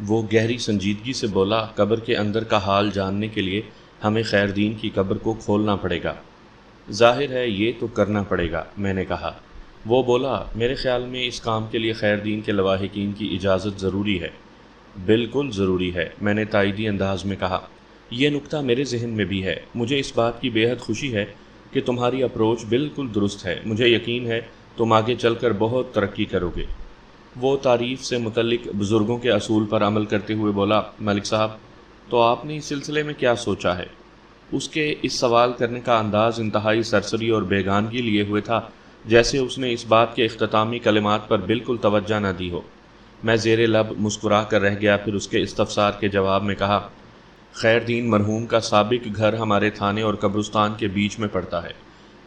وہ گہری سنجیدگی سے بولا، قبر کے اندر کا حال جاننے کے لیے ہمیں خیردین کی قبر کو کھولنا پڑے گا۔ ظاہر ہے یہ تو کرنا پڑے گا، میں نے کہا۔ وہ بولا، میرے خیال میں اس کام کے لیے خیردین کے لواحقین کی اجازت ضروری ہے۔ بالکل ضروری ہے، میں نے تائیدی انداز میں کہا۔ یہ نکتہ میرے ذہن میں بھی ہے۔ مجھے اس بات کی بے حد خوشی ہے کہ تمہاری اپروچ بالکل درست ہے۔ مجھے یقین ہے تم آگے چل کر بہت ترقی کرو گے۔ وہ تعریف سے متعلق بزرگوں کے اصول پر عمل کرتے ہوئے بولا، ملک صاحب، تو آپ نے اس سلسلے میں کیا سوچا ہے؟ اس کے اس سوال کرنے کا انداز انتہائی سرسری اور بیگانگی لیے ہوئے تھا، جیسے اس نے اس بات کے اختتامی کلمات پر بالکل توجہ نہ دی ہو۔ میں زیر لب مسکرا کر رہ گیا، پھر اس کے استفسار کے جواب میں کہا، خیردین مرحوم کا سابق گھر ہمارے تھانے اور قبرستان کے بیچ میں پڑتا ہے۔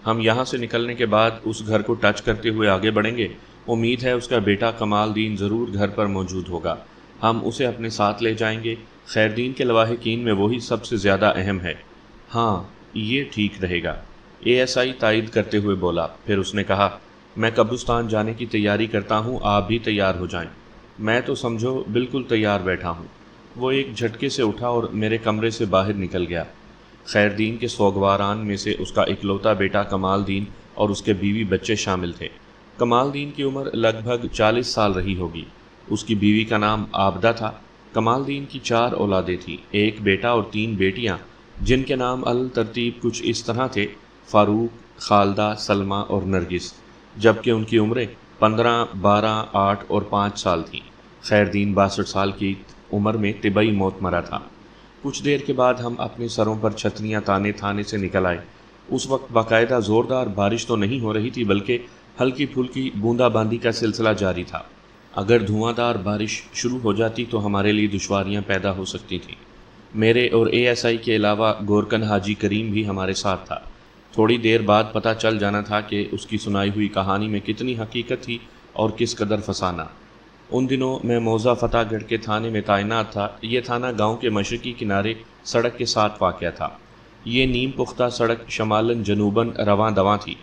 ہم یہاں سے نکلنے کے بعد اس گھر کو ٹچ کرتے ہوئے آگے بڑھیں گے۔ امید ہے اس کا بیٹا کمال دین ضرور گھر پر موجود ہوگا۔ ہم اسے اپنے ساتھ لے جائیں گے۔ خیردین کے لواحقین میں وہی سب سے زیادہ اہم ہے۔ ہاں، یہ ٹھیک رہے گا، اے ایس آئی تائید کرتے ہوئے بولا۔ پھر اس نے کہا، میں قبرستان جانے کی تیاری کرتا ہوں، آپ بھی تیار ہو جائیں۔ میں تو سمجھو بالکل تیار بیٹھا ہوں۔ وہ ایک جھٹکے سے اٹھا اور میرے کمرے سے باہر نکل گیا۔ خیردین کے سوگواران میں سے اس کا اکلوتا بیٹا کمال دین اور اس کے بیوی بچے شامل تھے۔ کمال دین کی عمر لگ بھگ 40 سال رہی ہوگی۔ اس کی بیوی کا نام عابدہ تھا۔ کمال دین کی 4 اولادیں تھیں، ایک بیٹا اور 3 بیٹیاں، جن کے نام الترتیب کچھ اس طرح تھے: فاروق، خالدہ، سلمہ اور نرگس، جبکہ ان کی عمریں 15، 12، 8 اور 5 سال تھیں۔ خیردین 62 سال کی عمر میں طبعی موت مرا تھا۔ کچھ دیر کے بعد ہم اپنے سروں پر چھتریاں تانے تھانے سے نکل آئے۔ اس وقت باقاعدہ زوردار بارش تو نہیں ہو رہی تھی، بلکہ ہلکی پھلکی بوندا باندی کا سلسلہ جاری تھا۔ اگر دھواں دار بارش شروع ہو جاتی تو ہمارے لیے دشواریاں پیدا ہو سکتی تھیں۔ میرے اور اے ایس آئی کے علاوہ گورکن حاجی کریم بھی ہمارے ساتھ تھا۔ تھوڑی دیر بعد پتہ چل جانا تھا کہ اس کی سنائی ہوئی کہانی میں کتنی حقیقت تھی اور کس قدر فسانہ۔ ان دنوں میں موضع فتح گڑھ کے تھانے میں تعینات تھا۔ یہ تھانہ گاؤں کے مشرقی کنارے سڑک کے ساتھ واقع تھا۔ یہ نیم پختہ سڑک شمالاً جنوباً رواں دواں تھی۔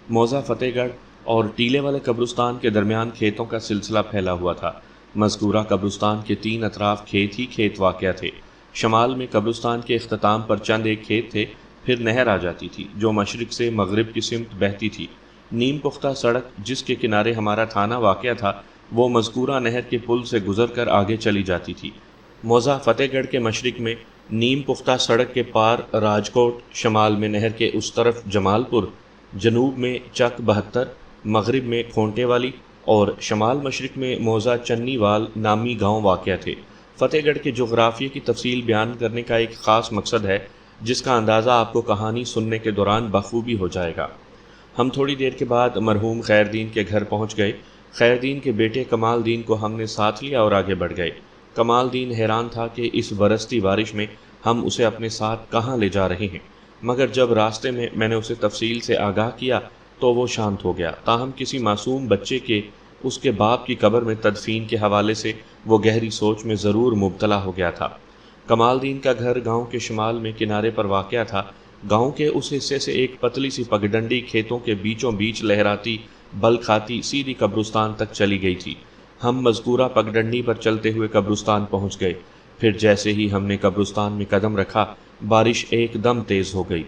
موضع فتح گڑھ اور ٹیلے والے قبرستان کے درمیان کھیتوں کا سلسلہ پھیلا ہوا تھا۔ مذکورہ قبرستان کے 3 اطراف کھیت ہی کھیت واقع تھے۔ شمال میں قبرستان کے اختتام پر چند ایک کھیت تھے، پھر نہر آ جاتی تھی جو مشرق سے مغرب کی سمت بہتی تھی۔ نیم پختہ سڑک جس کے کنارے ہمارا تھانہ واقع تھا، وہ مذکورہ نہر کے پل سے گزر کر آگے چلی جاتی تھی۔ موضع فتح گڑھ کے مشرق میں نیم پختہ سڑک کے پار راجکوٹ، شمال میں نہر کے اس طرف جمال پور، جنوب میں چک 72، مغرب میں کھونٹے والی اور شمال مشرق میں موضع چنی وال نامی گاؤں واقع تھے۔ فتح گڑھ کے جغرافیے کی تفصیل بیان کرنے کا ایک خاص مقصد ہے، جس کا اندازہ آپ کو کہانی سننے کے دوران بخوبی ہو جائے گا۔ ہم تھوڑی دیر کے بعد مرحوم خیردین کے گھر پہنچ گئے۔ خیردین کے بیٹے کمال دین کو ہم نے ساتھ لیا اور آگے بڑھ گئے۔ کمال دین حیران تھا کہ اس برستی بارش میں ہم اسے اپنے ساتھ کہاں لے جا رہے ہیں، مگر جب راستے میں میں نے اسے تفصیل سے آگاہ کیا تو وہ شانت ہو گیا۔ تاہم کسی معصوم بچے کے اس کے باپ کی قبر میں تدفین کے حوالے سے وہ گہری سوچ میں ضرور مبتلا ہو گیا تھا۔ کمال دین کا گھر گاؤں کے شمال میں کنارے پر واقع تھا۔ گاؤں کے اس حصے سے ایک پتلی سی پگڈنڈی کھیتوں کے بیچوں بیچ لہراتی بل کھاتی سیدھی قبرستان تک چلی گئی تھی۔ ہم مذکورہ پگڈنڈی پر چلتے ہوئے قبرستان پہنچ گئے۔ پھر جیسے ہی ہم نے قبرستان میں قدم رکھا، بارش ایک دم تیز ہو گئی۔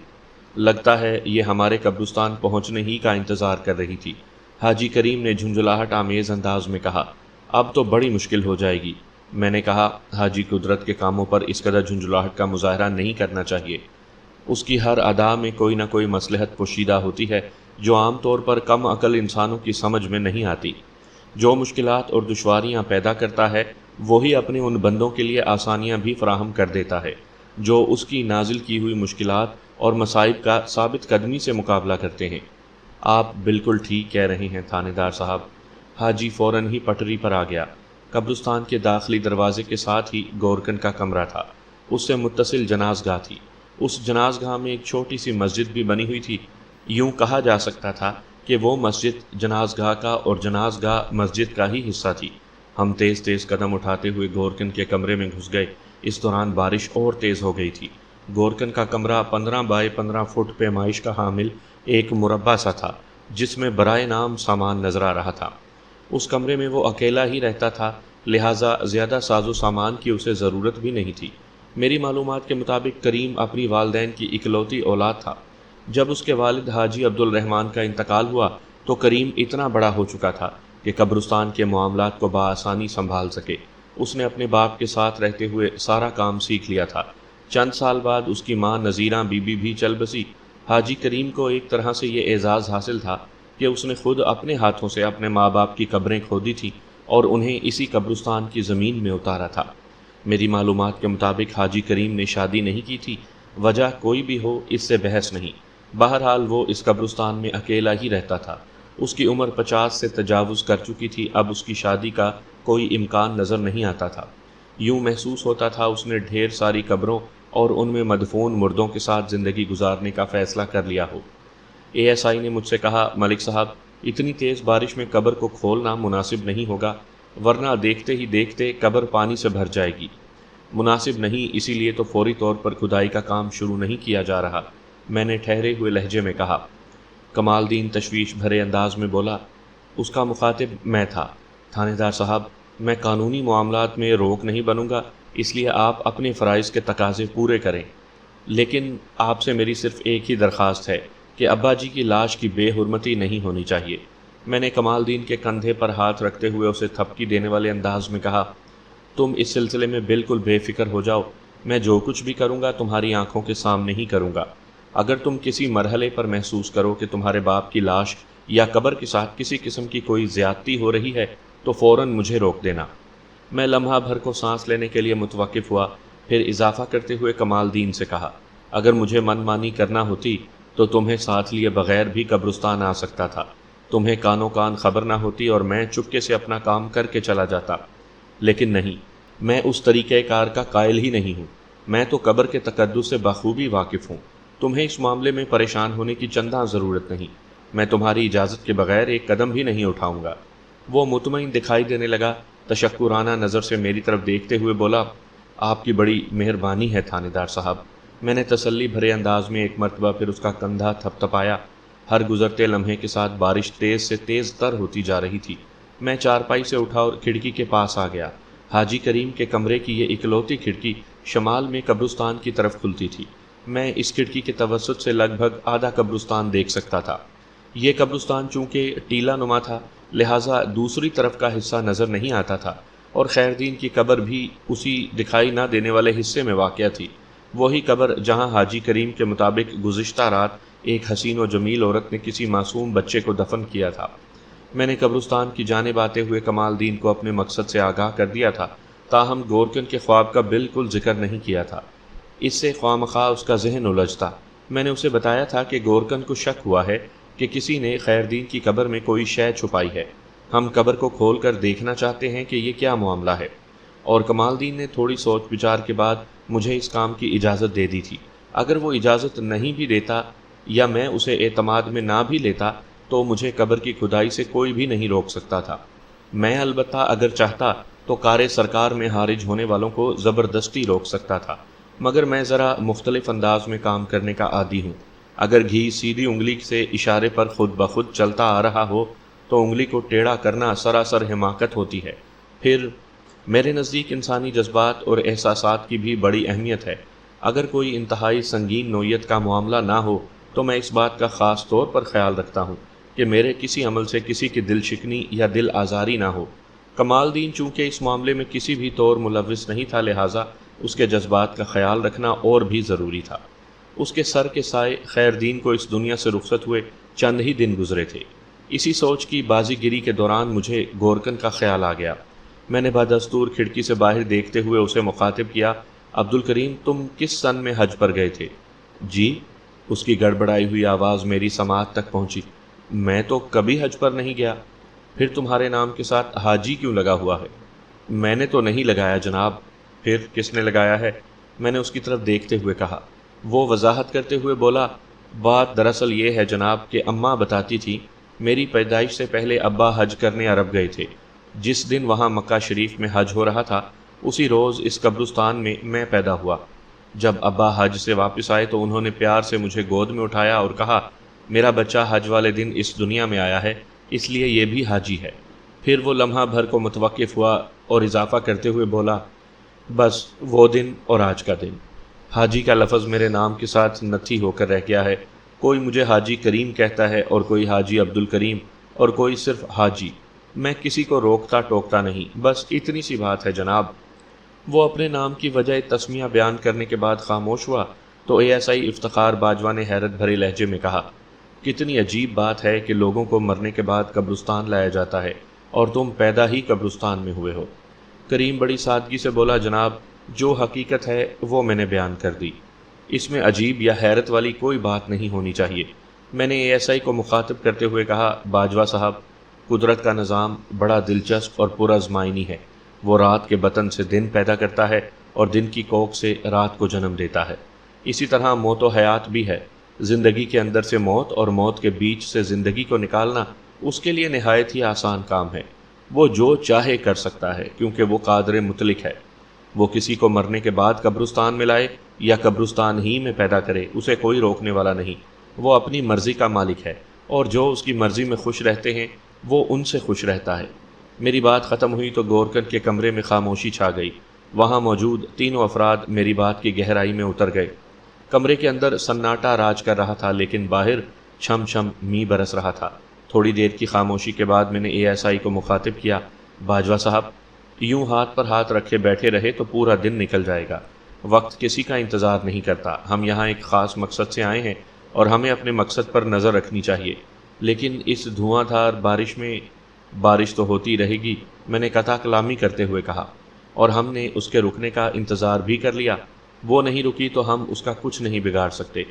لگتا ہے یہ ہمارے قبرستان پہنچنے ہی کا انتظار کر رہی تھی۔ حاجی کریم نے جھنجھلاہٹ آمیز انداز میں کہا، اب تو بڑی مشکل ہو جائے گی۔ میں نے کہا، حاجی قدرت کے کاموں پر اس قدر جھنجھلاہٹ کا مظاہرہ نہیں کرنا چاہیے۔ اس کی ہر ادا میں کوئی نہ کوئی مصلحت پوشیدہ ہوتی ہے جو عام طور پر کم عقل انسانوں کی سمجھ میں نہیں آتی۔ جو مشکلات اور دشواریاں پیدا کرتا ہے، وہی اپنے ان بندوں کے لیے آسانیاں بھی فراہم کر دیتا ہے جو اس کی نازل کی ہوئی مشکلات اور مصائب کا ثابت قدمی سے مقابلہ کرتے ہیں۔ آپ بالکل ٹھیک کہہ رہے ہیں تھانے دار صاحب۔ حاجی فوراً ہی پٹری پر آ گیا۔ قبرستان کے داخلی دروازے کے ساتھ ہی گورکن کا کمرہ تھا۔ اس سے متصل جناز گاہ تھی۔ اس جناز گاہ میں ایک چھوٹی سی مسجد بھی بنی ہوئی تھی۔ یوں کہا جا سکتا تھا کہ وہ مسجد جناز گاہ کا اور جناز گاہ مسجد کا ہی حصہ تھی۔ ہم تیز تیز قدم اٹھاتے ہوئے گورکن کے کمرے میں گھس گئے۔ اس دوران بارش اور تیز ہو گئی تھی۔ گورکن کا کمرہ 15 بائی 15 فٹ پیمائش کا حامل ایک مربع سا تھا، جس میں برائے نام سامان نظر آ رہا تھا۔ اس کمرے میں وہ اکیلا ہی رہتا تھا، لہٰذا زیادہ ساز و سامان کی اسے ضرورت بھی نہیں تھی۔ میری معلومات کے مطابق کریم اپنی والدین کی اکلوتی اولاد تھا۔ جب اس کے والد حاجی عبد الرحمن کا انتقال ہوا تو کریم اتنا بڑا ہو چکا تھا کہ قبرستان کے معاملات کو بآسانی سنبھال سکے۔ اس نے اپنے باپ کے ساتھ رہتے ہوئے سارا کام سیکھ لیا تھا۔ چند سال بعد اس کی ماں نذیرہ بی بی بھی چل بسی۔ حاجی کریم کو ایک طرح سے یہ اعزاز حاصل تھا کہ اس نے خود اپنے ہاتھوں سے اپنے ماں باپ کی قبریں کھودی تھیں اور انہیں اسی قبرستان کی زمین میں اتارا تھا۔ میری معلومات کے مطابق حاجی کریم نے شادی نہیں کی تھی۔ وجہ کوئی بھی ہو، اس سے بحث نہیں۔ بہرحال وہ اس قبرستان میں اکیلا ہی رہتا تھا۔ اس کی عمر 50 سے تجاوز کر چکی تھی۔ اب اس کی شادی کا کوئی امکان نظر نہیں آتا تھا۔ یوں محسوس ہوتا تھا اس نے ڈھیر ساری قبروں اور ان میں مدفون مردوں کے ساتھ زندگی گزارنے کا فیصلہ کر لیا ہو۔ ASI نے مجھ سے کہا، ملک صاحب، اتنی تیز بارش میں قبر کو کھولنا مناسب نہیں ہوگا، ورنہ دیکھتے ہی دیکھتے قبر پانی سے بھر جائے گی۔ مناسب نہیں، اسی لیے تو فوری طور پر کھدائی کا کام شروع نہیں کیا جا رہا، میں نے ٹھہرے ہوئے لہجے میں کہا۔ کمال دین تشویش بھرے انداز میں بولا۔ اس کا مخاطب میں تھا۔ تھانے دار صاحب، میں قانونی معاملات میں روک نہیں بنوں گا، اس لیے آپ اپنے فرائض کے تقاضے پورے کریں، لیکن آپ سے میری صرف ایک ہی درخواست ہے کہ ابا جی کی لاش کی بے حرمتی نہیں ہونی چاہیے۔ میں نے کمال دین کے کندھے پر ہاتھ رکھتے ہوئے اسے تھپکی دینے والے انداز میں کہا، تم اس سلسلے میں بالکل بے فکر ہو جاؤ، میں جو کچھ بھی کروں گا تمہاری آنکھوں کے سامنے ہی کروں گا۔ اگر تم کسی مرحلے پر محسوس کرو کہ تمہارے باپ کی لاش یا قبر کے ساتھ کسی قسم کی کوئی زیادتی ہو رہی ہے تو فوراً مجھے روک دینا۔ میں لمحہ بھر کو سانس لینے کے لیے متوقف ہوا، پھر اضافہ کرتے ہوئے کمال دین سے کہا، اگر مجھے من مانی کرنا ہوتی تو تمہیں ساتھ لیے بغیر بھی قبرستان آ سکتا تھا۔ تمہیں کانوں کان خبر نہ ہوتی اور میں چپکے سے اپنا کام کر کے چلا جاتا، لیکن نہیں، میں اس طریقہ کار کا قائل ہی نہیں ہوں۔ میں تو قبر کے تقدس سے بخوبی واقف ہوں۔ تمہیں اس معاملے میں پریشان ہونے کی چنداں ضرورت نہیں۔ میں تمہاری اجازت کے بغیر ایک قدم بھی نہیں اٹھاؤں گا۔ وہ مطمئن دکھائی دینے لگا، تشکرانہ نظر سے میری طرف دیکھتے ہوئے بولا، آپ کی بڑی مہربانی ہے تھانے دار صاحب۔ میں نے تسلی بھرے انداز میں ایک مرتبہ پھر اس کا کندھا تھپ تھپایا۔ ہر گزرتے لمحے کے ساتھ بارش تیز سے تیز تر ہوتی جا رہی تھی۔ میں چارپائی سے اٹھا اور کھڑکی کے پاس آ گیا۔ حاجی کریم کے کمرے کی یہ اکلوتی کھڑکی شمال میں قبرستان کی طرف کھلتی تھی۔ میں اس کھڑکی کے توسط سے لگ بھگ آدھا قبرستان دیکھ سکتا تھا۔ یہ قبرستان چونکہ ٹیلہ نما تھا، لہٰذا دوسری طرف کا حصہ نظر نہیں آتا تھا، اور خیردین کی قبر بھی اسی دکھائی نہ دینے والے حصے میں واقع تھی۔ وہی قبر جہاں حاجی کریم کے مطابق گزشتہ رات ایک حسین و جمیل عورت نے کسی معصوم بچے کو دفن کیا تھا۔ میں نے قبرستان کی جانب آتے ہوئے کمال دین کو اپنے مقصد سے آگاہ کر دیا تھا، تاہم گورکن کے خواب کا بالکل ذکر نہیں کیا تھا۔ اس سے خواہ مخواہ اس کا ذہن الجھتا۔ میں نے اسے بتایا تھا کہ گورکن کو شک ہوا ہے کہ کسی نے خیردین کی قبر میں کوئی شے چھپائی ہے۔ ہم قبر کو کھول کر دیکھنا چاہتے ہیں کہ یہ کیا معاملہ ہے، اور کمال دین نے تھوڑی سوچ بچار کے بعد مجھے اس کام کی اجازت دے دی تھی۔ اگر وہ اجازت نہیں بھی دیتا یا میں اسے اعتماد میں نہ بھی لیتا تو مجھے قبر کی کھدائی سے کوئی بھی نہیں روک سکتا تھا۔ میں البتہ اگر چاہتا تو کار سرکار میں حارج ہونے والوں کو زبردستی روک سکتا تھا، مگر میں ذرا مختلف انداز میں کام کرنے کا عادی ہوں۔ اگر گھی سیدھی انگلی سے اشارے پر خود بخود چلتا آ رہا ہو تو انگلی کو ٹیڑھا کرنا سراسر حماقت ہوتی ہے۔ پھر میرے نزدیک انسانی جذبات اور احساسات کی بھی بڑی اہمیت ہے۔ اگر کوئی انتہائی سنگین نوعیت کا معاملہ نہ ہو تو میں اس بات کا خاص طور پر خیال رکھتا ہوں کہ میرے کسی عمل سے کسی کی دل شکنی یا دل آزاری نہ ہو۔ کمال دین چونکہ اس معاملے میں کسی بھی طور ملوث نہیں تھا، لہٰذا اس کے جذبات کا خیال رکھنا اور بھی ضروری تھا۔ اس کے سر کے سائے خیردین کو اس دنیا سے رخصت ہوئے چند ہی دن گزرے تھے۔ اسی سوچ کی بازی گیری کے دوران مجھے گورکن کا خیال آ گیا۔ میں نے بدستور کھڑکی سے باہر دیکھتے ہوئے اسے مخاطب کیا، عبد الکریم، تم کس سن میں حج پر گئے تھے؟ جی؟ اس کی گڑبڑائی ہوئی آواز میری سماعت تک پہنچی۔ میں تو کبھی حج پر نہیں گیا۔ پھر تمہارے نام کے ساتھ حاجی کیوں لگا ہوا ہے؟ میں نے تو نہیں لگایا جناب۔ پھر کس نے لگایا ہے؟ میں نے اس کی طرف دیکھتے ہوئے کہا۔ وہ وضاحت کرتے ہوئے بولا، بات دراصل یہ ہے جناب کہ اماں بتاتی تھی میری پیدائش سے پہلے ابا حج کرنے عرب گئے تھے۔ جس دن وہاں مکہ شریف میں حج ہو رہا تھا اسی روز اس قبرستان میں میں پیدا ہوا۔ جب ابا حج سے واپس آئے تو انہوں نے پیار سے مجھے گود میں اٹھایا اور کہا، میرا بچہ حج والے دن اس دنیا میں آیا ہے، اس لیے یہ بھی حاجی ہے۔ پھر وہ لمحہ بھر کو متوقف ہوا اور اضافہ کرتے ہوئے بولا، بس وہ دن اور آج کا دن۔ حاجی کا لفظ میرے نام کے ساتھ نتھی ہو کر رہ گیا ہے۔ کوئی مجھے حاجی کریم کہتا ہے اور کوئی حاجی عبد الکریم اور کوئی صرف حاجی۔ میں کسی کو روکتا ٹوکتا نہیں، بس اتنی سی بات ہے جناب۔ وہ اپنے نام کی وجہ تسمیہ بیان کرنے کے بعد خاموش ہوا تو A S I Iftikhar Bajwa نے حیرت بھرے لہجے میں کہا، کتنی عجیب بات ہے کہ لوگوں کو مرنے کے بعد قبرستان لایا جاتا ہے اور تم پیدا ہی قبرستان میں ہوئے ہو۔ کریم بڑی سادگی سے بولا، جناب جو حقیقت ہے وہ میں نے بیان کر دی، اس میں عجیب یا حیرت والی کوئی بات نہیں ہونی چاہیے۔ میں نے اے ایس آئی کو مخاطب کرتے ہوئے کہا، باجوہ صاحب، قدرت کا نظام بڑا دلچسپ اور پرازمائنی ہے۔ وہ رات کے بطن سے دن پیدا کرتا ہے اور دن کی کوکھ سے رات کو جنم دیتا ہے۔ اسی طرح موت و حیات بھی ہے۔ زندگی کے اندر سے موت اور موت کے بیچ سے زندگی کو نکالنا اس کے لیے نہایت ہی آسان کام ہے۔ وہ جو چاہے کر سکتا ہے کیونکہ وہ قادر مطلق ہے۔ وہ کسی کو مرنے کے بعد قبرستان میں لائے یا قبرستان ہی میں پیدا کرے، اسے کوئی روکنے والا نہیں۔ وہ اپنی مرضی کا مالک ہے اور جو اس کی مرضی میں خوش رہتے ہیں وہ ان سے خوش رہتا ہے۔ میری بات ختم ہوئی تو گورکن کے کمرے میں خاموشی چھا گئی۔ وہاں موجود تینوں افراد میری بات کی گہرائی میں اتر گئے۔ کمرے کے اندر سناٹا راج کر رہا تھا لیکن باہر چھم چھم می برس رہا تھا۔ تھوڑی دیر کی خاموشی کے بعد میں نے اے ایس آئی کو مخاطب کیا، باجوہ صاحب، یوں ہاتھ پر ہاتھ رکھے بیٹھے رہے تو پورا دن نکل جائے گا۔ وقت کسی کا انتظار نہیں کرتا۔ ہم یہاں ایک خاص مقصد سے آئے ہیں اور ہمیں اپنے مقصد پر نظر رکھنی چاہیے۔ لیکن اس دھواں دھار بارش میں بارش تو ہوتی رہے گی، میں نے قطع کلامی کرتے ہوئے کہا، اور ہم نے اس کے رکنے کا انتظار بھی کر لیا۔ وہ نہیں رکی تو ہم اس کا کچھ نہیں بگاڑ سکتے۔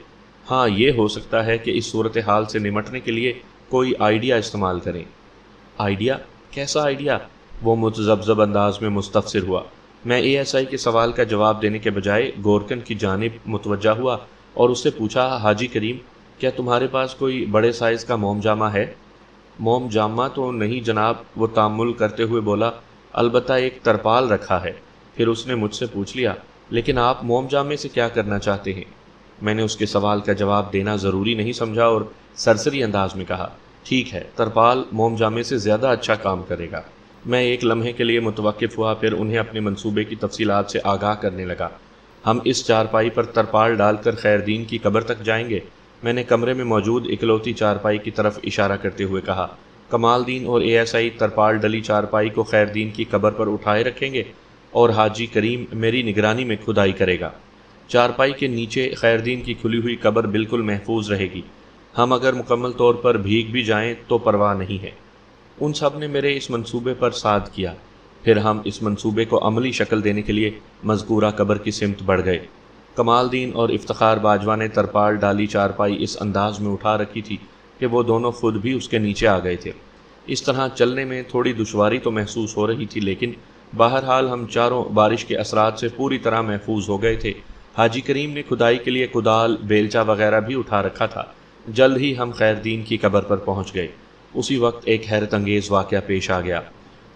ہاں، یہ ہو سکتا ہے کہ اس صورتحال سے نمٹنے کے لیے کوئی آئیڈیا استعمال کریں۔ آئیڈیا؟ کیسا آئیڈیا؟ وہ متذبذب انداز میں مستفسر ہوا۔ میں اے ایس آئی کے سوال کا جواب دینے کے بجائے گورکن کی جانب متوجہ ہوا اور اس سے پوچھا، حاجی کریم، کیا تمہارے پاس کوئی بڑے سائز کا موم جامہ ہے؟ موم جامہ تو نہیں جناب، وہ تامل کرتے ہوئے بولا، البتہ ایک ترپال رکھا ہے۔ پھر اس نے مجھ سے پوچھ لیا، لیکن آپ موم جامے سے کیا کرنا چاہتے ہیں؟ میں نے اس کے سوال کا جواب دینا ضروری نہیں سمجھا اور سرسری انداز میں کہا، ٹھیک ہے، ترپال موم جامے سے زیادہ اچھا کام کرے گا۔ میں ایک لمحے کے لیے متوقف ہوا، پھر انہیں اپنے منصوبے کی تفصیلات سے آگاہ کرنے لگا۔ ہم اس چارپائی پر ترپال ڈال کر خیردین کی قبر تک جائیں گے۔ میں نے کمرے میں موجود اکلوتی چارپائی کی طرف اشارہ کرتے ہوئے کہا، کمال دین اور اے ایس آئی ترپال ڈلی چارپائی کو خیردین کی قبر پر اٹھائے رکھیں گے اور حاجی کریم میری نگرانی میں کھدائی کرے گا۔ چارپائی کے نیچے خیردین کی کھلی ہوئی قبر بالکل محفوظ رہے گی۔ ہم اگر مکمل طور پر بھیگ بھی جائیں تو پرواہ نہیں ہے۔ ان سب نے میرے اس منصوبے پر صاد کیا۔ پھر ہم اس منصوبے کو عملی شکل دینے کے لیے مذکورہ قبر کی سمت بڑھ گئے۔ کمال دین اور افتخار باجوہ نے ترپال ڈالی چارپائی اس انداز میں اٹھا رکھی تھی کہ وہ دونوں خود بھی اس کے نیچے آ گئے تھے۔ اس طرح چلنے میں تھوڑی دشواری تو محسوس ہو رہی تھی، لیکن بہرحال ہم چاروں بارش کے اثرات سے پوری طرح محفوظ ہو گئے تھے۔ حاجی کریم نے کھدائی کے لیے کدال، بیلچہ وغیرہ بھی اٹھا رکھا تھا۔ جلد ہی ہم خیردین کی قبر پر پہنچ گئے۔ اسی وقت ایک حیرت انگیز واقعہ پیش آ گیا۔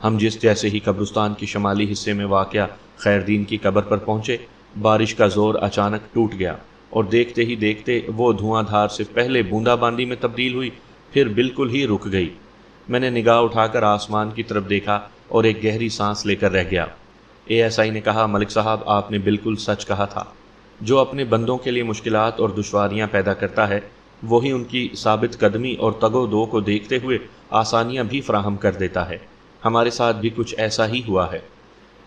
ہم جیسے ہی قبرستان کے شمالی حصے میں واقع خیردین کی قبر پر پہنچے، بارش کا زور اچانک ٹوٹ گیا اور دیکھتے ہی دیکھتے وہ دھواں دھار سے پہلے بوندا باندی میں تبدیل ہوئی، پھر بالکل ہی رک گئی۔ میں نے نگاہ اٹھا کر آسمان کی طرف دیکھا اور ایک گہری سانس لے کر رہ گیا۔ اے ایس آئی نے کہا، ملک صاحب، آپ نے بالکل سچ کہا تھا۔ جو اپنے بندوں کے لیے مشکلات اور دشواریاں پیدا کرتا ہے، وہی ان کی ثابت قدمی اور تگ و دو کو دیکھتے ہوئے آسانیاں بھی فراہم کر دیتا ہے۔ ہمارے ساتھ بھی کچھ ایسا ہی ہوا ہے۔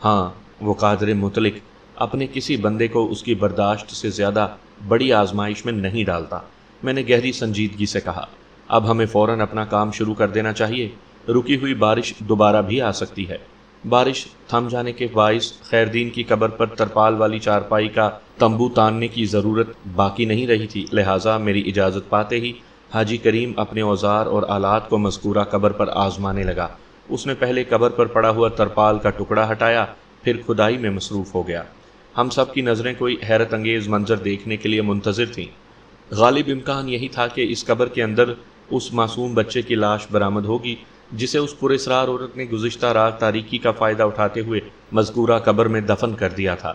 ہاں، وہ قادر مطلق اپنے کسی بندے کو اس کی برداشت سے زیادہ بڑی آزمائش میں نہیں ڈالتا۔ میں نے گہری سنجیدگی سے کہا، اب ہمیں فوراً اپنا کام شروع کر دینا چاہیے۔ رکی ہوئی بارش دوبارہ بھی آ سکتی ہے۔ بارش تھم جانے کے باعث خیردین کی قبر پر ترپال والی چارپائی کا تمبو تاننے کی ضرورت باقی نہیں رہی تھی، لہٰذا میری اجازت پاتے ہی حاجی کریم اپنے اوزار اور آلات کو مذکورہ قبر پر آزمانے لگا۔ اس نے پہلے قبر پر پڑا ہوا ترپال کا ٹکڑا ہٹایا، پھر کھدائی میں مصروف ہو گیا۔ ہم سب کی نظریں کوئی حیرت انگیز منظر دیکھنے کے لیے منتظر تھیں۔ غالب امکان یہی تھا کہ اس قبر کے اندر اس معصوم بچے کی لاش برآمد ہوگی جسے اس پراسرار عورت نے گزشتہ رات تاریکی کا فائدہ اٹھاتے ہوئے مذکورہ قبر میں دفن کر دیا تھا۔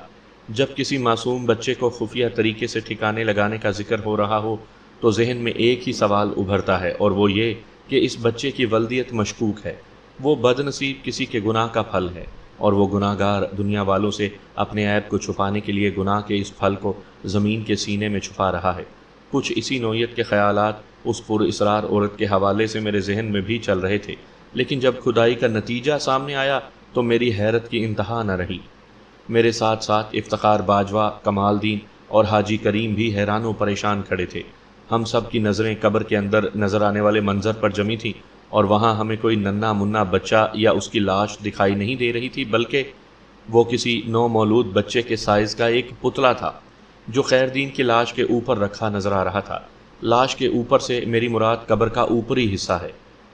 جب کسی معصوم بچے کو خفیہ طریقے سے ٹھکانے لگانے کا ذکر ہو رہا ہو تو ذہن میں ایک ہی سوال ابھرتا ہے، اور وہ یہ کہ اس بچے کی ولدیت مشکوک ہے۔ وہ بد نصیب کسی کے گناہ کا پھل ہے، اور وہ گناہ گار دنیا والوں سے اپنے عیب کو چھپانے کے لیے گناہ کے اس پھل کو زمین کے سینے میں چھپا رہا ہے۔ کچھ اسی نوعیت کے خیالات اس پر اسرار عورت کے حوالے سے میرے ذہن میں بھی چل رہے تھے، لیکن جب کھدائی کا نتیجہ سامنے آیا تو میری حیرت کی انتہا نہ رہی۔ میرے ساتھ ساتھ افتخار باجوہ، کمال دین اور حاجی کریم بھی حیران و پریشان کھڑے تھے۔ ہم سب کی نظریں قبر کے اندر نظر آنے والے منظر پر جمی تھیں، اور وہاں ہمیں کوئی ننھا منا بچہ یا اس کی لاش دکھائی نہیں دے رہی تھی، بلکہ وہ کسی نو مولود بچے کے سائز کا ایک پتلا تھا جو خیر دین کی لاش کے اوپر رکھا نظر آ رہا تھا۔ لاش کے اوپر سے میری مراد قبر کا اوپری حصہ ہے۔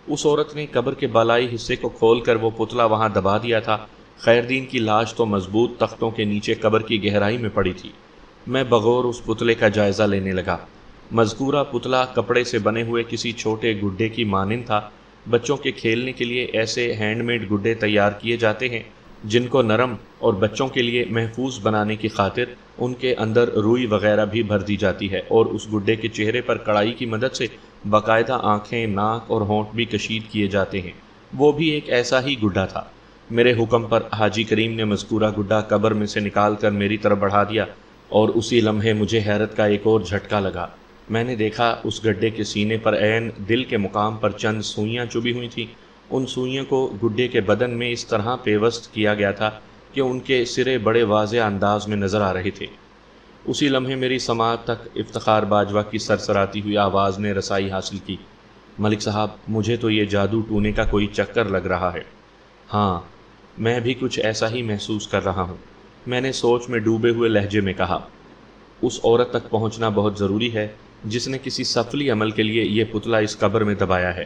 اس عورت نے قبر کے بالائی حصے کو کھول کر وہ پتلا وہاں دبا دیا تھا۔ خیر دین کی لاش تو مضبوط تختوں کے نیچے قبر کی گہرائی میں پڑی تھی۔ میں بغور اس پتلے کا جائزہ لینے لگا۔ مذکورہ پتلا کپڑے سے بنے ہوئے کسی چھوٹے گڈے کی مانند تھا۔ بچوں کے کھیلنے کے لیے ایسے ہینڈ میڈ گڈے تیار کیے جاتے ہیں جن کو نرم اور بچوں کے لیے محفوظ بنانے کی خاطر ان کے اندر روئی وغیرہ بھی بھر دی جاتی ہے، اور اس گڈے کے چہرے پر کڑائی کی مدد سے باقاعدہ آنکھیں، ناک اور ہونٹ بھی کشید کیے جاتے ہیں۔ وہ بھی ایک ایسا ہی گڈا تھا۔ میرے حکم پر حاجی کریم نے مذکورہ گڈا قبر میں سے نکال کر میری طرف بڑھا دیا، اور اسی لمحے مجھے حیرت کا ایک اور جھٹکا لگا۔ میں نے دیکھا اس گڈے کے سینے پر عین دل کے مقام پر چند سوئیاں چبھی ہوئی تھیں۔ ان سوئیوں کو گڈے کے بدن میں اس طرح پیوست کیا گیا تھا کہ ان کے سرے بڑے واضح انداز میں نظر آ رہے تھے۔ اسی لمحے میری سماعت تک افتخار باجوہ کی سرسراتی ہوئی آواز نے رسائی حاصل کی۔ ملک صاحب، مجھے تو یہ جادو ٹونے کا کوئی چکر لگ رہا ہے۔ ہاں، میں بھی کچھ ایسا ہی محسوس کر رہا ہوں، میں نے سوچ میں ڈوبے ہوئے لہجے میں کہا۔ اس عورت تک پہنچنا بہت ضروری ہے جس نے کسی سفلی عمل کے لیے یہ پتلا اس قبر میں دبایا ہے۔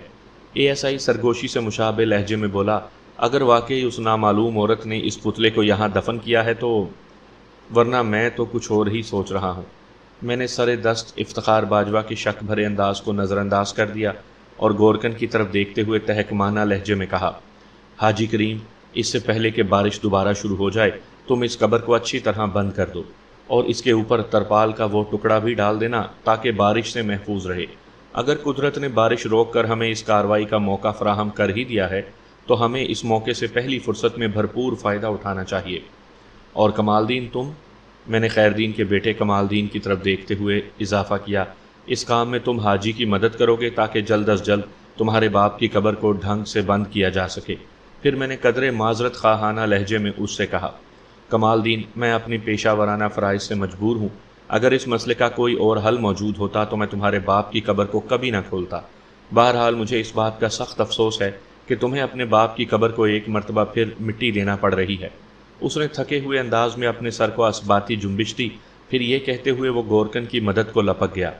ASI سرگوشی سے مشابہ لہجے میں بولا، اگر واقعی اس نامعلوم عورت نے اس پتلے کو یہاں دفن کیا ہے تو، ورنہ میں تو کچھ اور ہی سوچ رہا ہوں۔ میں نے سر دست افتخار باجوہ کے شک بھرے انداز کو نظر انداز کر دیا اور گورکن کی طرف دیکھتے ہوئے تہکمانہ لہجے میں کہا، حاجی کریم، اس سے پہلے کہ بارش دوبارہ شروع ہو جائے تم اس قبر کو اچھی طرح بند کر دو، اور اس کے اوپر ترپال کا وہ ٹکڑا بھی ڈال دینا تاکہ بارش سے محفوظ رہے۔ اگر قدرت نے بارش روک کر ہمیں اس کارروائی کا موقع فراہم کر ہی دیا ہے تو ہمیں اس موقع سے پہلی فرصت میں بھرپور فائدہ اٹھانا چاہیے۔ اور کمال دین، تم، میں نے خیر دین کے بیٹے کمال دین کی طرف دیکھتے ہوئے اضافہ کیا، اس کام میں تم حاجی کی مدد کرو گے تاکہ جلد از جلد تمہارے باپ کی قبر کو ڈھنگ سے بند کیا جا سکے۔ پھر میں نے قدرے معذرت خواہانہ لہجے میں اس سے کہا، کمال دین، میں اپنی پیشہ ورانہ فرائض سے مجبور ہوں۔ اگر اس مسئلے کا کوئی اور حل موجود ہوتا تو میں تمہارے باپ کی قبر کو کبھی نہ کھولتا۔ بہرحال مجھے اس بات کا سخت افسوس ہے کہ تمہیں اپنے باپ کی قبر کو ایک مرتبہ پھر مٹی دینا پڑ رہی ہے۔ اس نے تھکے ہوئے انداز میں اپنے سر کو اسباتی جنبش دی، پھر یہ کہتے ہوئے وہ گورکن کی مدد کو لپک گیا،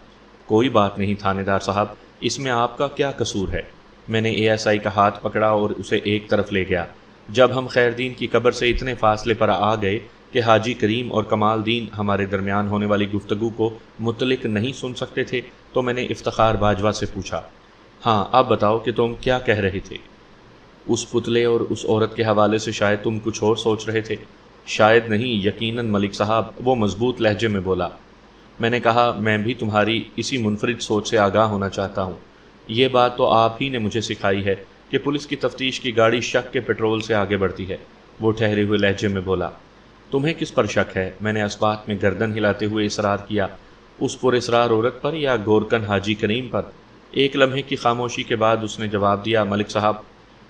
کوئی بات نہیں تھانے دار صاحب، اس میں آپ کا کیا قصور ہے؟ میں نے ASI کا ہاتھ پکڑا اور اسے ایک طرف لے گیا۔ جب ہم خیر دین کی قبر سے اتنے فاصلے پر آ گئے کہ حاجی کریم اور کمال دین ہمارے درمیان ہونے والی گفتگو کو مطلق نہیں سن سکتے تھے تو میں نے افتخار باجوہ سے پوچھا، ہاں اب بتاؤ کہ تم کیا کہہ رہے تھے؟ اس پتلے اور اس عورت کے حوالے سے شاید تم کچھ اور سوچ رہے تھے۔ شاید نہیں، یقیناً ملک صاحب، وہ مضبوط لہجے میں بولا۔ میں نے کہا، میں بھی تمہاری اسی منفرد سوچ سے آگاہ ہونا چاہتا ہوں۔ یہ بات تو آپ ہی نے مجھے سکھائی ہے کہ پولیس کی تفتیش کی گاڑی شک کے پیٹرول سے آگے بڑھتی ہے۔ وہ ٹھہرے ہوئے لہجے میں بولا، تمہیں کس پر شک ہے؟ میں نے اس بات میں گردن ہلاتے ہوئے اصرار کیا، اس پر اصرار عورت پر یا گورکن حاجی کریم پر؟ ایک لمحے کی خاموشی کے بعد اس نے جواب دیا، ملک صاحب،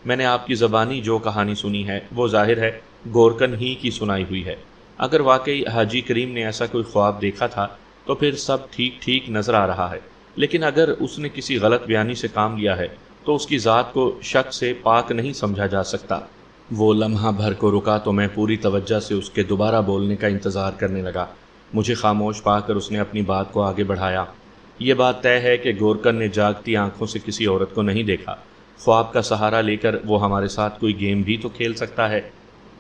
میں نے آپ کی زبانی جو کہانی سنی ہے وہ ظاہر ہے گورکن ہی کی سنائی ہوئی ہے۔ اگر واقعی حاجی کریم نے ایسا کوئی خواب دیکھا تھا تو پھر سب ٹھیک ٹھیک نظر آ رہا ہے، لیکن اگر اس نے کسی غلط بیانی سے کام لیا ہے تو اس کی ذات کو شک سے پاک نہیں سمجھا جا سکتا۔ وہ لمحہ بھر کو رکا تو میں پوری توجہ سے اس کے دوبارہ بولنے کا انتظار کرنے لگا۔ مجھے خاموش پا کر اس نے اپنی بات کو آگے بڑھایا، یہ بات طے ہے کہ گورکن نے جاگتی آنکھوں سے کسی عورت کو نہیں دیکھا۔ خواب کا سہارا لے کر وہ ہمارے ساتھ کوئی گیم بھی تو کھیل سکتا ہے۔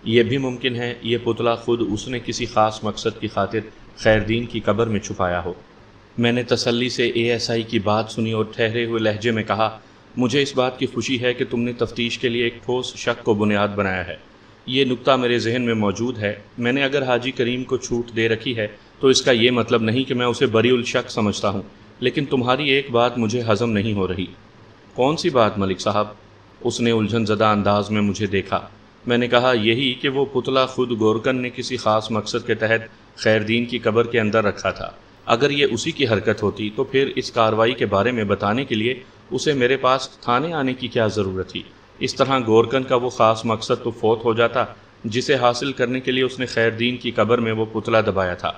یہ بھی ممکن ہے یہ پتلا خود اس نے کسی خاص مقصد کی خاطر خیر دین کی قبر میں چھپایا ہو۔ میں نے تسلی سے ASI کی بات سنی اور ٹھہرے ہوئے لہجے میں کہا، مجھے اس بات کی خوشی ہے کہ تم نے تفتیش کے لیے ایک ٹھوس شک کو بنیاد بنایا ہے۔ یہ نکتہ میرے ذہن میں موجود ہے۔ میں نے اگر حاجی کریم کو چھوٹ دے رکھی ہے تو اس کا یہ مطلب نہیں کہ میں اسے بری الشک سمجھتا ہوں، لیکن تمہاری ایک بات مجھے ہضم نہیں ہو رہی۔ کون سی بات ملک صاحب؟ اس نے الجھن زدہ انداز میں مجھے دیکھا۔ میں نے کہا یہی کہ وہ پتلا خود گورکن نے کسی خاص مقصد کے تحت خیردین کی قبر کے اندر رکھا تھا۔ اگر یہ اسی کی حرکت ہوتی تو پھر اس کارروائی کے بارے میں بتانے کے لیے اسے میرے پاس تھانے آنے کی کیا ضرورت تھی؟ اس طرح گورکن کا وہ خاص مقصد تو فوت ہو جاتا جسے حاصل کرنے کے لیے اس نے خیردین کی قبر میں وہ پتلا دبایا تھا۔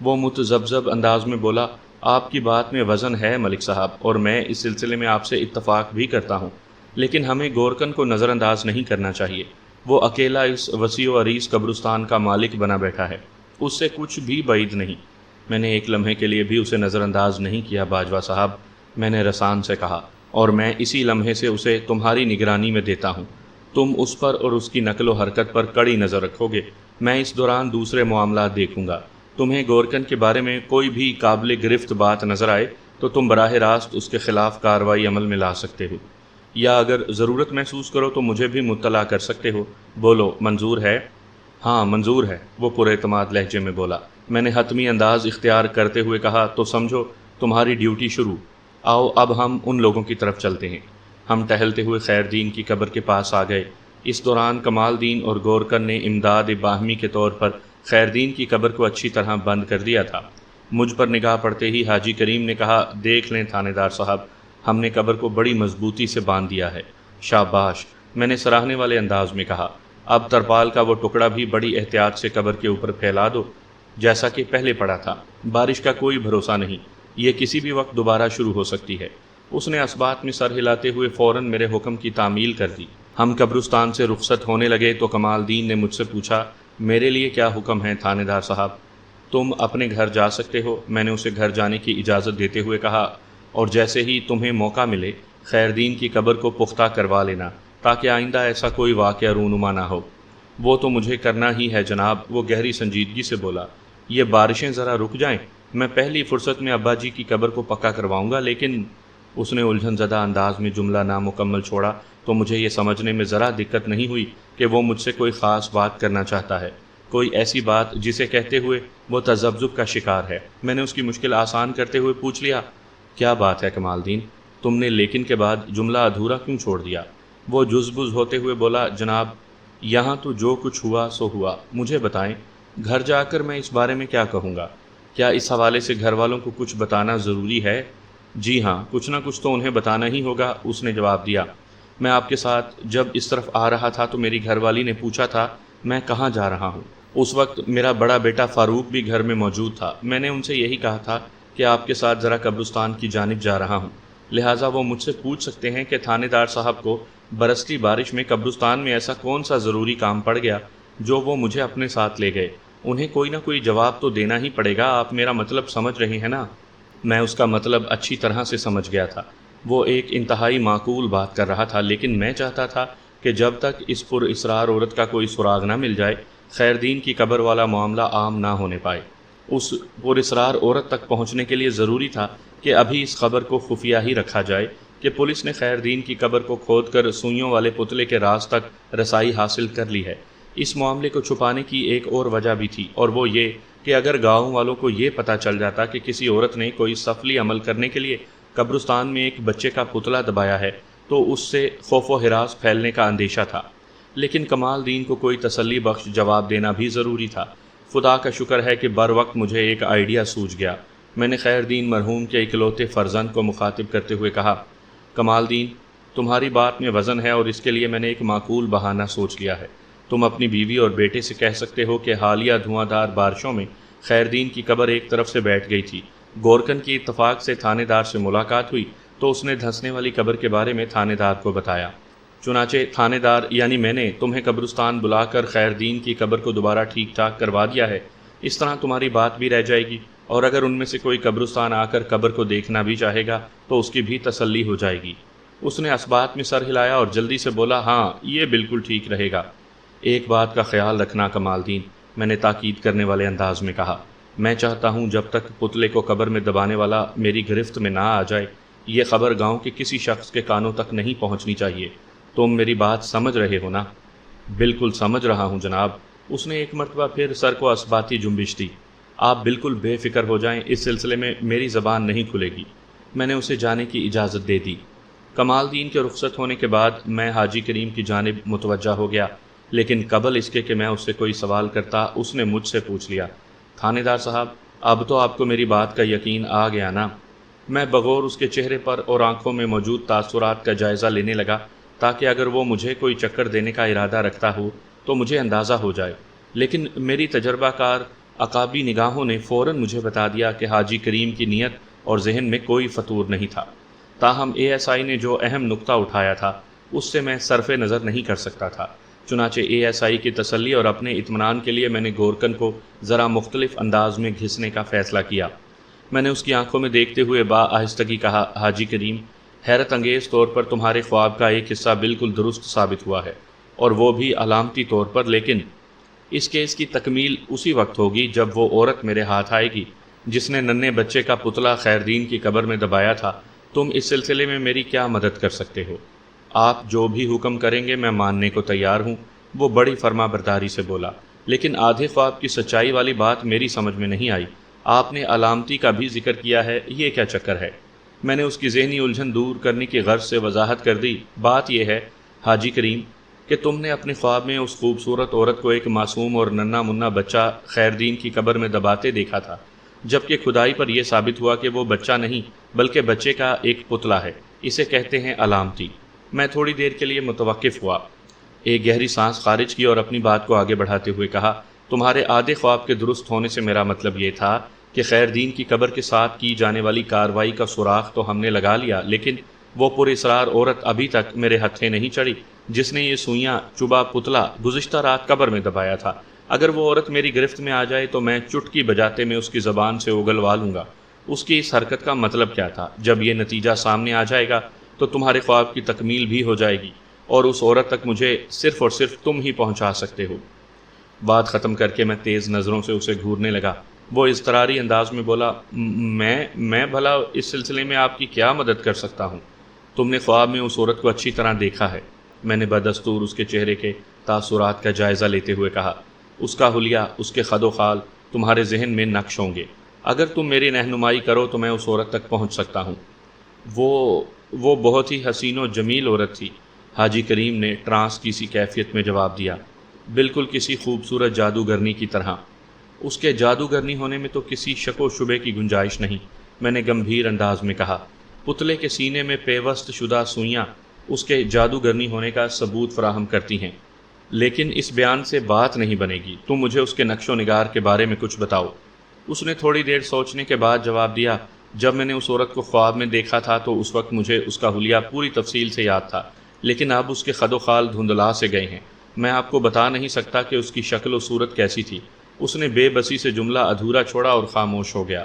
وہ متذبذب انداز میں بولا، آپ کی بات میں وزن ہے ملک صاحب، اور میں اس سلسلے میں آپ سے اتفاق بھی کرتا ہوں، لیکن ہمیں گورکن کو نظر انداز نہیں کرنا چاہیے۔ وہ اکیلا اس وسیع و عریض قبرستان کا مالک بنا بیٹھا ہے، اس سے کچھ بھی بعید نہیں۔ میں نے ایک لمحے کے لیے بھی اسے نظر انداز نہیں کیا باجوہ صاحب، میں نے رسان سے کہا، اور میں اسی لمحے سے اسے تمہاری نگرانی میں دیتا ہوں۔ تم اس پر اور اس کی نقل و حرکت پر کڑی نظر رکھو گے، میں اس دوران دوسرے معاملات دیکھوں گا۔ تمہیں گورکن کے بارے میں کوئی بھی قابل گرفت بات نظر آئے تو تم براہ راست اس کے خلاف کارروائی عمل میں لا سکتے ہو، یا اگر ضرورت محسوس کرو تو مجھے بھی مطلع کر سکتے ہو۔ بولو، منظور ہے؟ ہاں منظور ہے، وہ پراعتماد لہجے میں بولا۔ میں نے حتمی انداز اختیار کرتے ہوئے کہا، تو سمجھو تمہاری ڈیوٹی شروع۔ آؤ اب ہم ان لوگوں کی طرف چلتے ہیں۔ ہم ٹہلتے ہوئے خیردین کی قبر کے پاس آ گئے۔ اس دوران کمال دین اور گورکن نے امداد باہمی کے طور پر خیردین کی قبر کو اچھی طرح بند کر دیا تھا۔ مجھ پر نگاہ پڑتے ہی حاجی کریم نے کہا، دیکھ لیں تھانے دار صاحب، ہم نے قبر کو بڑی مضبوطی سے باندھ دیا ہے۔ شاباش، میں نے سراہنے والے انداز میں کہا۔ اب ترپال کا وہ ٹکڑا بھی بڑی احتیاط سے قبر کے اوپر پھیلا دو، جیسا کہ پہلے پڑا تھا۔ بارش کا کوئی بھروسہ نہیں، یہ کسی بھی وقت دوبارہ شروع ہو سکتی ہے۔ اس نے اسبات میں سر ہلاتے ہوئے فوراً میرے حکم کی تعمیل کر دی۔ ہم قبرستان سے رخصت ہونے لگے تو کمال دین نے مجھ سے پوچھا، میرے لیے کیا حکم ہے تھانے دار صاحب؟ تم اپنے گھر جا سکتے ہو، میں نے اسے گھر جانے کی اجازت دیتے ہوئے کہا، اور جیسے ہی تمہیں موقع ملے خیردین کی قبر کو پختہ کروا لینا تاکہ آئندہ ایسا کوئی واقعہ رونما نہ ہو۔ وہ تو مجھے کرنا ہی ہے جناب، وہ گہری سنجیدگی سے بولا۔ یہ بارشیں ذرا رک جائیں، میں پہلی فرصت میں ابا جی کی قبر کو پکا کرواؤں گا، لیکن اس نے الجھن زدہ انداز میں جملہ نامکمل چھوڑا تو مجھے یہ سمجھنے میں ذرا دقت نہیں ہوئی کہ وہ مجھ سے کوئی خاص بات کرنا چاہتا ہے، کوئی ایسی بات جسے کہتے ہوئے وہ تذبذب کا شکار ہے۔ میں نے اس کی مشکل آسان کرتے ہوئے پوچھ لیا، کیا بات ہے کمال دین؟ تم نے لیکن کے بعد جملہ ادھورا کیوں چھوڑ دیا؟ وہ جزبز ہوتے ہوئے بولا، جناب یہاں تو جو کچھ ہوا سو ہوا، مجھے بتائیں گھر جا کر میں اس بارے میں کیا کہوں گا؟ کیا اس حوالے سے گھر والوں کو کچھ بتانا ضروری ہے؟ جی ہاں، کچھ نہ کچھ تو انہیں بتانا ہی ہوگا، اس نے جواب دیا۔ میں آپ کے ساتھ جب اس طرف آ رہا تھا تو میری گھر والی نے پوچھا تھا میں کہاں جا رہا ہوں۔ اس وقت میرا بڑا بیٹا فاروق بھی گھر میں موجود تھا۔ میں نے ان سے یہی کہا تھا کہ آپ کے ساتھ ذرا قبرستان کی جانب جا رہا ہوں، لہٰذا وہ مجھ سے پوچھ سکتے ہیں کہ تھانے دار صاحب کو برستی بارش میں قبرستان میں ایسا کون سا ضروری کام پڑ گیا جو وہ مجھے اپنے ساتھ لے گئے۔ انہیں کوئی نہ کوئی جواب تو دینا ہی پڑے گا، آپ میرا مطلب سمجھ رہے ہیں نا؟ میں اس کا مطلب اچھی طرح سے سمجھ گیا تھا۔ وہ ایک انتہائی معقول بات کر رہا تھا، لیکن میں چاہتا تھا کہ جب تک اس پر اسرار عورت کا کوئی سراغ نہ مل جائے خیردین کی قبر والا معاملہ عام نہ ہونے پائے۔ اس پر اسرار عورت تک پہنچنے کے لیے ضروری تھا کہ ابھی اس خبر کو خفیہ ہی رکھا جائے کہ پولیس نے خیردین کی قبر کو کھود کر سوئیوں والے پتلے کے راز تک رسائی حاصل کر لی ہے۔ اس معاملے کو چھپانے کی ایک اور وجہ بھی تھی، اور وہ یہ کہ اگر گاؤں والوں کو یہ پتہ چل جاتا کہ کسی عورت نے کوئی سفلی عمل کرنے کے لیے قبرستان میں ایک بچے کا پتلا دبایا ہے تو اس سے خوف و ہراس پھیلنے کا اندیشہ تھا۔ لیکن کمال دین کو کوئی تسلی بخش جواب دینا بھی ضروری تھا۔ خدا کا شکر ہے کہ بر وقت مجھے ایک آئیڈیا سوجھ گیا۔ میں نے خیردین مرحوم کے اکلوتے فرزند کو مخاطب کرتے ہوئے کہا، کمال دین، تمہاری بات میں وزن ہے اور اس کے لیے میں نے ایک معقول بہانہ سوچ لیا ہے۔ تم اپنی بیوی اور بیٹے سے کہہ سکتے ہو کہ حالیہ دھواں دار بارشوں میں خیردین کی قبر ایک طرف سے بیٹھ گئی تھی۔ گورکن کی اتفاق سے تھانے دار سے ملاقات ہوئی تو اس نے دھنسنے والی قبر کے بارے میں تھانے دار کو بتایا۔ چنانچہ تھانے دار یعنی میں نے تمہیں قبرستان بلا کر خیردین کی قبر کو دوبارہ ٹھیک ٹھاک کروا دیا ہے۔ اس طرح تمہاری بات بھی رہ جائے گی، اور اگر ان میں سے کوئی قبرستان آ کر قبر کو دیکھنا بھی چاہے گا تو اس کی بھی تسلی ہو جائے گی۔ اس نے اسبات میں سر ہلایا اور جلدی سے بولا، ہاں یہ بالکل ٹھیک رہے گا۔ ایک بات کا خیال رکھنا کمال دین، میں نے تاکید کرنے والے انداز میں کہا، میں چاہتا ہوں جب تک پتلے کو قبر میں دبانے والا میری گرفت میں نہ آ جائے یہ خبر گاؤں کے کسی شخص کے کانوں تک نہیں پہنچنی چاہیے۔ تم میری بات سمجھ رہے ہو نا؟ بالکل سمجھ رہا ہوں جناب۔ اس نے ایک مرتبہ پھر سر کو اسباتی جنبش دی۔ آپ بالکل بے فکر ہو جائیں، اس سلسلے میں میری زبان نہیں کھلے گی۔ میں نے اسے جانے کی اجازت دے دی۔ کمال دین کے رخصت ہونے کے بعد میں حاجی کریم کی جانب متوجہ ہو گیا، لیکن قبل اس کے کہ میں اس سے کوئی سوال کرتا اس نے مجھ سے پوچھ لیا، تھانے دار صاحب اب تو آپ کو میری بات کا یقین آ گیا نا؟ میں بغور اس کے چہرے پر اور آنکھوں میں موجود تاثرات کا جائزہ لینے لگا تاکہ اگر وہ مجھے کوئی چکر دینے کا ارادہ رکھتا ہو تو مجھے اندازہ ہو جائے، لیکن میری تجربہ کار عقابی نگاہوں نے فوراً مجھے بتا دیا کہ حاجی کریم کی نیت اور ذہن میں کوئی فطور نہیں تھا۔ تاہم اے ایس آئی نے جو اہم نقطہ اٹھایا تھا اس سے میں صرف نظر نہیں کر سکتا تھا، چنانچہ اے ایس آئی کی تسلی اور اپنے اطمینان کے لیے میں نے گورکن کو ذرا مختلف انداز میں گھسنے کا فیصلہ کیا۔ میں نے اس کی آنکھوں میں دیکھتے ہوئے با آہستگی کہا، حاجی کریم، حیرت انگیز طور پر تمہارے خواب کا ایک حصہ بالکل درست ثابت ہوا ہے، اور وہ بھی علامتی طور پر، لیکن اس کیس کی تکمیل اسی وقت ہوگی جب وہ عورت میرے ہاتھ آئے گی جس نے ننھے بچے کا پتلا خیردین کی قبر میں دبایا تھا۔ تم اس سلسلے میں میری کیا مدد کر سکتے ہو؟ آپ جو بھی حکم کریں گے میں ماننے کو تیار ہوں، وہ بڑی فرما برداری سے بولا، لیکن آدھے خواب کی سچائی والی بات میری سمجھ میں نہیں آئی۔ آپ نے علامتی کا بھی ذکر کیا ہے، یہ کیا چکر ہے؟ میں نے اس کی ذہنی الجھن دور کرنے کی غرض سے وضاحت کر دی، بات یہ ہے حاجی کریم کہ تم نے اپنے خواب میں اس خوبصورت عورت کو ایک معصوم اور ننھا منا بچہ خیردین کی قبر میں دباتے دیکھا تھا، جبکہ کھدائی پر یہ ثابت ہوا کہ وہ بچہ نہیں بلکہ بچے کا ایک پتلا ہے، اسے کہتے ہیں علامتی۔ میں تھوڑی دیر کے لیے متوقف ہوا، ایک گہری سانس خارج کی اور اپنی بات کو آگے بڑھاتے ہوئے کہا، تمہارے آدھے خواب کے درست ہونے سے میرا مطلب یہ تھا کہ خیردین کی قبر کے ساتھ کی جانے والی کارروائی کا سراغ تو ہم نے لگا لیا، لیکن وہ پر اسرار عورت ابھی تک میرے ہتھے نہیں چڑھی جس نے یہ سوئیاں چبا پتلا گزشتہ رات قبر میں دبایا تھا۔ اگر وہ عورت میری گرفت میں آ جائے تو میں چٹکی بجاتے میں اس کی زبان سے اگلوا لوں گا اس کی اس حرکت کا مطلب کیا تھا۔ جب یہ نتیجہ سامنے آ جائے گا تو تمہارے خواب کی تکمیل بھی ہو جائے گی اور اس عورت تک مجھے صرف اور صرف تم ہی پہنچا سکتے ہو۔ بات ختم کر کے میں تیز نظروں سے اسے گھورنے لگا۔ وہ اضطراری انداز میں بولا، میں بھلا اس سلسلے میں آپ کی کیا مدد کر سکتا ہوں؟ تم نے خواب میں اس عورت کو اچھی طرح دیکھا ہے۔ میں نے بدستور اس کے چہرے کے تاثرات کا جائزہ لیتے ہوئے کہا، اس کا حلیہ، اس کے خد و خال تمہارے ذہن میں نقش ہوں گے۔ اگر تم میری رہنمائی کرو تو میں اس عورت تک پہنچ سکتا ہوں۔ وہ بہت ہی حسین و جمیل عورت تھی، حاجی کریم نے ٹرانس کی سی کیفیت میں جواب دیا، بالکل کسی خوبصورت جادوگرنی کی طرح۔ اس کے جادوگرنی ہونے میں تو کسی شک و شبے کی گنجائش نہیں، میں نے گمبھیر انداز میں کہا۔ پتلے کے سینے میں پیوست شدہ سوئیاں اس کے جادوگرنی ہونے کا ثبوت فراہم کرتی ہیں، لیکن اس بیان سے بات نہیں بنے گی، تم مجھے اس کے نقش و نگار کے بارے میں کچھ بتاؤ۔ اس نے تھوڑی دیر سوچنے کے بعد جواب دیا، جب میں نے اس عورت کو خواب میں دیکھا تھا تو اس وقت مجھے اس کا حلیہ پوری تفصیل سے یاد تھا، لیکن اب اس کے خد و خال دھندلا سے گئے ہیں۔ میں آپ کو بتا نہیں سکتا کہ اس کی شکل و صورت کیسی تھی۔ اس نے بے بسی سے جملہ ادھورا چھوڑا اور خاموش ہو گیا۔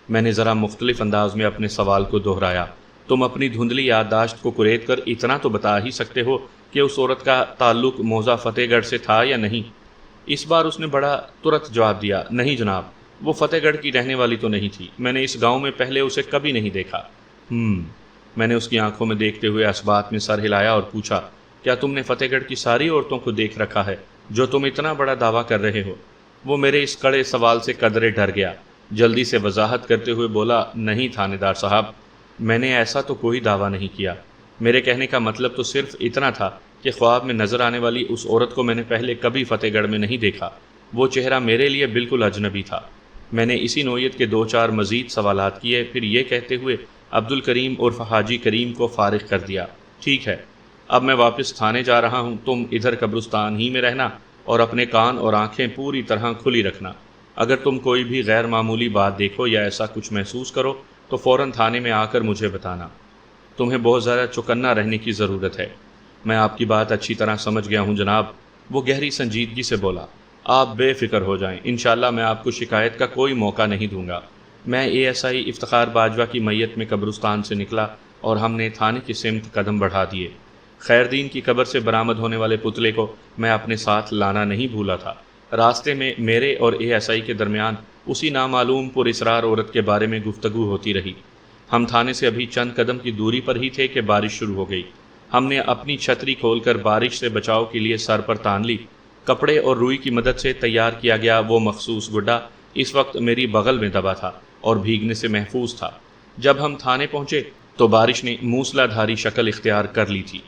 میں نے ذرا مختلف انداز میں اپنے سوال کو دہرایا، تم اپنی دھندلی یادداشت کو کریت کر اتنا تو بتا ہی سکتے ہو کہ اس عورت کا تعلق موضع فتح گڑھ سے تھا یا نہیں؟ اس بار اس نے بڑا ترت جواب دیا، نہیں جناب، وہ فتح گڑھ کی رہنے والی تو نہیں تھی، میں نے اس گاؤں میں پہلے اسے کبھی نہیں دیکھا۔ میں نے اس کی آنکھوں میں دیکھتے ہوئے اس بات میں سر ہلایا اور پوچھا، کیا تم نے فتح گڑھ کی ساری عورتوں کو دیکھ رکھا ہے جو تم اتنا بڑا دعویٰ کر رہے ہو؟ وہ میرے اس کڑے سوال سے قدرے ڈر گیا، جلدی سے وضاحت کرتے ہوئے بولا، نہیں تھانے دار صاحب، میں نے ایسا تو کوئی دعویٰ نہیں کیا، میرے کہنے کا مطلب تو صرف اتنا تھا کہ خواب میں نظر آنے والی اس عورت کو میں نے پہلے کبھی فتح گڑھ میں نہیں دیکھا، وہ چہرہ میرے لیے بالکل اجنبی تھا۔ میں نے اسی نوعیت کے 2-4 مزید سوالات کیے، پھر یہ کہتے ہوئے عبد الکریم عرف حاجی کریم کو فارغ کر دیا، ٹھیک ہے، اب میں واپس تھانے جا رہا ہوں، تم ادھر قبرستان ہی میں رہنا اور اپنے کان اور آنکھیں پوری طرح کھلی رکھنا۔ اگر تم کوئی بھی غیر معمولی بات دیکھو یا ایسا کچھ محسوس کرو تو فوراً تھانے میں آ کر مجھے بتانا۔ تمہیں بہت زیادہ چوکنا رہنے کی ضرورت ہے۔ میں آپ کی بات اچھی طرح سمجھ گیا ہوں جناب، وہ گہری سنجیدگی سے بولا، آپ بے فکر ہو جائیں، انشاءاللہ میں آپ کو شکایت کا کوئی موقع نہیں دوں گا۔ میں A S I Iftikhar Bajwa کی میت میں قبرستان سے نکلا اور ہم نے تھانے کی سمت قدم بڑھا دیے۔ خیردین کی قبر سے برآمد ہونے والے پتلے کو میں اپنے ساتھ لانا نہیں بھولا تھا۔ راستے میں میرے اور اے ایس آئی کے درمیان اسی نامعلوم پر اسرار عورت کے بارے میں گفتگو ہوتی رہی۔ ہم تھانے سے ابھی چند قدم کی دوری پر ہی تھے کہ بارش شروع ہو گئی۔ ہم نے اپنی چھتری کھول کر بارش سے بچاؤ کے لیے سر پر تان لی۔ کپڑے اور روئی کی مدد سے تیار کیا گیا وہ مخصوص گڈا اس وقت میری بغل میں دبا تھا اور بھیگنے سے محفوظ تھا۔ جب ہم تھانے پہنچے تو بارش نے موسلادھاری شکل اختیار کر لی تھی۔